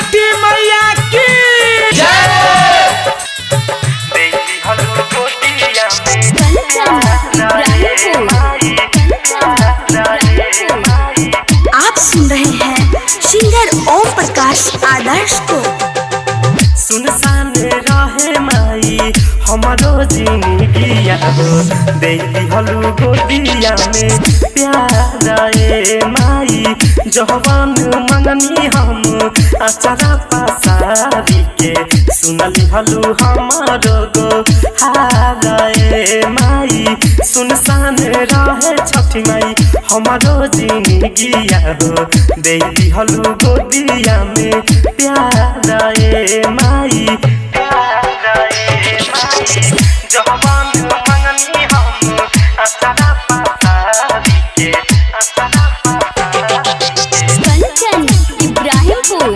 छठी मैया की आप सुन रहे हैं सिंगर ओम प्रकाश आदर्श को। सुनसान रहे माई हमारो जिंदगिया हो देती हलू गोदिया में प्यारा ए माई जवान मंगनी हम अचारा पसारी के सुनली हलू हमारो गो हारा ए माई सुनसान रहे छठी माई हमारो जिंदगिया हो देती हलू गोदिया में प्यारा ए माई जवान मंगनी हम अचारा पसारी के कंचन इब्राहिमपुर।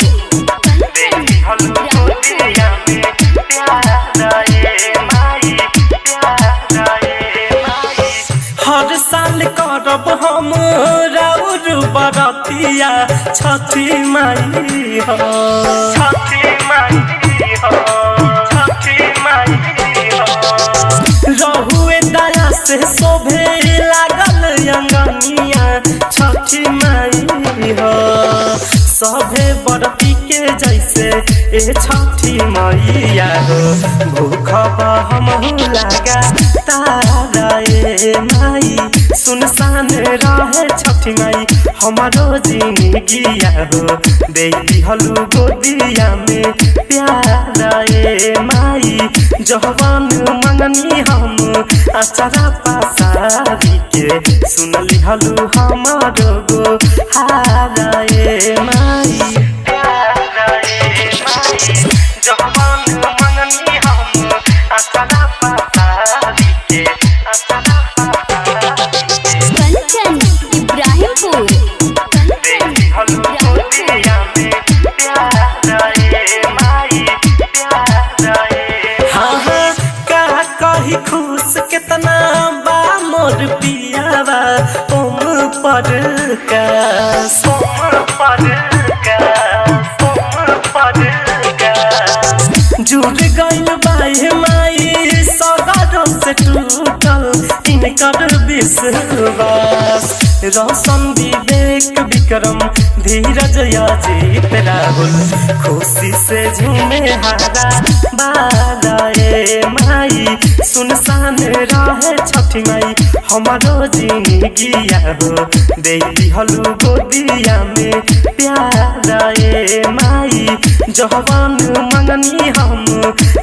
हर साल करब हम राउर बरतिया छठी माई हो छठी माई हो छठी माई हो रहुए दया से शोभे लागल अंगनिया छठी माई हो सभे बरती के जैसे ए छठी मैया हो भूखब हमहू लागा तारा ए माई सुनसान रहे छठी माई हमारो जिंदगिया हो देती हलू गोदिया में प्यारा ए माई जवान मंगनी हम अचारा पसारी के सुनली हलू हमारो गो हारा ए माई जवान मंगनी हम अचारा पसारी के कंचन इब्राहिमपुर। कही खुश कितना बा मोर पियावा ओम पर जुड़ गइल बाई माई सगरों से टूटल इनकर विश्वास रोशन विवेक विक्रम धीरज अजीत राहुल खुशी से झूमे हारा बारा ए माई सुनसान रहे छठी माई हमारो जिंदगिया हो देती हलू गोदिया में प्यारा ए माई जवान मंगनी हम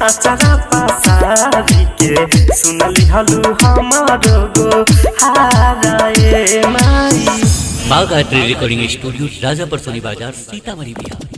अचारा पसारी के सुनली हलू हमारो गो हारा ए माई। बाघ आर्ट रिकॉर्डिंग स्टूडियो राजापुर सोनी बाजार सीतामढ़ी बिहार।